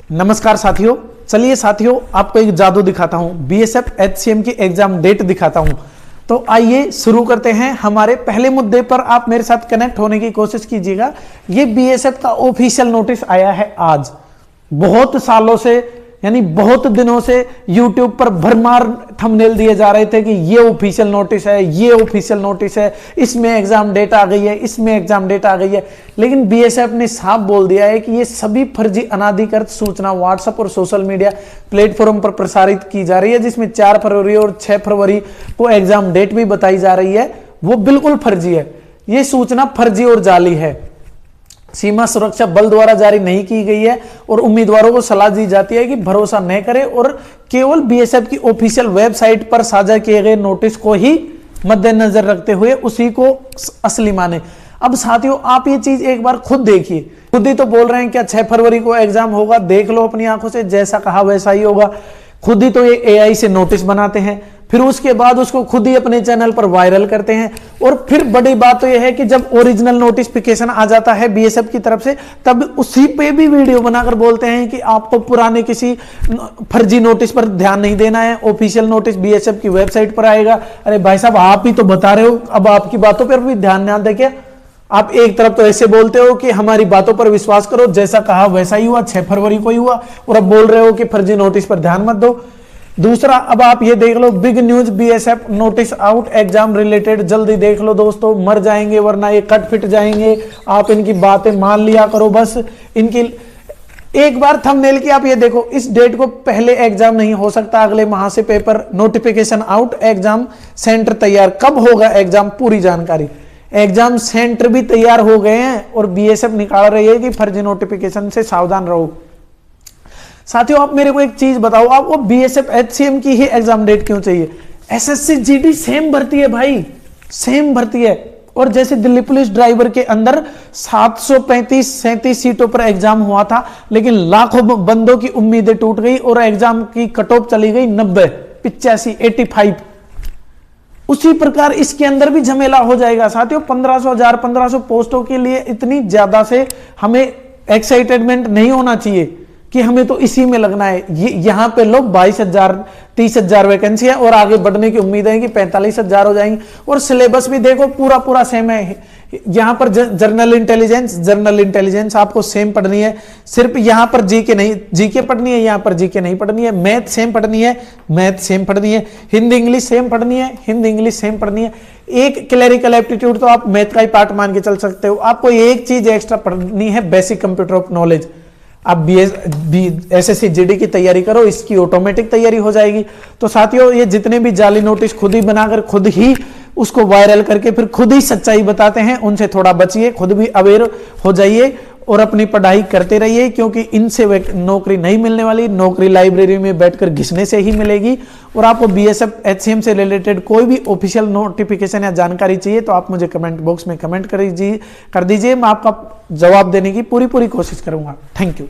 नमस्कार साथियों, चलिए साथियों आपको एक जादू दिखाता हूं, बीएसएफ एचसीएम की एग्जाम डेट दिखाता हूं। तो आइए शुरू करते हैं। हमारे पहले मुद्दे पर आप मेरे साथ कनेक्ट होने की कोशिश कीजिएगा। ये बीएसएफ का ऑफिशियल नोटिस आया है आज। बहुत सालों से यानी बहुत दिनों से YouTube पर भरमार थंबनेल दिए जा रहे थे कि ये ऑफिशियल नोटिस है, ये ऑफिशियल नोटिस है, इसमें एग्जाम डेट आ गई है, इसमें एग्जाम डेट आ गई है। लेकिन बीएसएफ ने साफ बोल दिया है कि ये सभी फर्जी अनाधिकृत सूचना व्हाट्सएप और सोशल मीडिया प्लेटफॉर्म पर प्रसारित की जा रही है, जिसमें 4 फरवरी और 6 फरवरी को एग्जाम डेट भी बताई जा रही है, वो बिल्कुल फर्जी है। ये सूचना फर्जी और जाली है, सीमा सुरक्षा बल द्वारा जारी नहीं की गई है और उम्मीदवारों को सलाह दी जाती है कि भरोसा न करें और केवल बीएसएफ की ऑफिशियल वेबसाइट पर साझा किए गए नोटिस को ही मद्देनजर रखते हुए उसी को असली माने। अब साथियों, आप ये चीज एक बार खुद देखिए, खुद ही तो बोल रहे हैं क्या 6 फरवरी को एग्जाम होगा, देख लो अपनी आंखों से, जैसा कहा वैसा ही होगा। खुद ही तो ये एआई से नोटिस बनाते हैं, फिर उसके बाद उसको खुद ही अपने चैनल पर वायरल करते हैं। और फिर बड़ी बात तो यह है कि जब ओरिजिनल नोटिफिकेशन आ जाता है बीएसएफ की तरफ से, तब उसी पे भी वीडियो बनाकर बोलते हैं कि आपको पुराने किसी फर्जी नोटिस पर ध्यान नहीं देना है, ऑफिशियल नोटिस बीएसएफ की वेबसाइट पर आएगा। अरे भाई साहब, आप ही तो बता रहे हो, अब आपकी बातों पर भी ध्यान ना दे क्या? आप एक तरफ तो ऐसे बोलते हो कि हमारी बातों पर विश्वास करो, जैसा कहा वैसा ही हुआ, 6 फरवरी को ही हुआ, और अब बोल रहे हो कि फर्जी नोटिस पर ध्यान मत दो। दूसरा, अब आप ये देख लो, big news, BSF notice out exam related, जल्दी देख लो दोस्तों, मर जाएंगे वरना ये कट फिट जाएंगे। आप इनकी बातें मान लिया करो, बस इनकी एक बार थंबनेल की आप ये देखो, इस डेट को पहले एग्जाम नहीं हो सकता, अगले माह से paper notification out, exam centre तैयार। कब होगा एग्जाम, पूरी जानकारी। एग्जाम सेंटर भी तैयार हो गए हैं और बीएसएफ निकाल रही है कि फर्जी नोटिफिकेशन से सावधान रहो। साथियों, आप मेरे को एक चीज बताओ, आपको बीएसएफ एचसीएम की ही एग्जाम डेट क्यों चाहिए? एसएससी जीडी सेम भर्ती है भाई, सेम भर्ती है। और जैसे दिल्ली पुलिस ड्राइवर के अंदर 735-37 सीटों पर एग्जाम हुआ था, लेकिन लाखों बंदों की उम्मीदें टूट गई और एग्जाम की कट ऑफ चली गई 90, 85, 85। उसी प्रकार इसके अंदर भी झमेला हो जाएगा साथियों। 1500 पोस्टों के लिए इतनी ज्यादा से हमें एक्साइटेडमेंट नहीं होना चाहिए कि हमें तो इसी में लगना है। ये यहां पे लोग 22,000 30,000 वैकेंसी है और आगे बढ़ने की उम्मीद है कि 45,000 हो जाएंगे। और सिलेबस भी देखो पूरा सेम है। यहां पर जर्नल इंटेलिजेंस आपको सेम पढ़नी है, सिर्फ यहां पर जीके नहीं, जीके पढ़नी है, यहां पर जीके नहीं पढ़नी है। मैथ सेम पढ़नी है, मैथ सेम पढ़नी है। हिंदी इंग्लिश सेम पढ़नी है, हिंदी इंग्लिश सेम पढ़नी है। एक क्लरिकल एप्टीट्यूड तो आप मैथ का ही पार्ट मान के चल सकते हो। आपको एक चीज एक्स्ट्रा पढ़नी है, बेसिक कंप्यूटर ऑफ नॉलेज। आप एसएससी जीडी की तैयारी करो, इसकी ऑटोमेटिक तैयारी हो जाएगी। तो साथियों, ये जितने भी जाली नोटिस खुद ही बनाकर खुद ही उसको वायरल करके फिर खुद ही सच्चाई बताते हैं, उनसे थोड़ा बचिए, खुद भी अवेयर हो जाइए और अपनी पढ़ाई करते रहिए, क्योंकि इनसे नौकरी नहीं मिलने वाली। नौकरी लाइब्रेरी में बैठकर घिसने से ही मिलेगी। और आपको बीएसएफ एचसीएम से रिलेटेड कोई भी ऑफिशियल नोटिफिकेशन या जानकारी चाहिए तो आप मुझे कमेंट बॉक्स में कमेंट कर दीजिए, मैं आपका जवाब देने की पूरी कोशिश करूंगा। Thank you.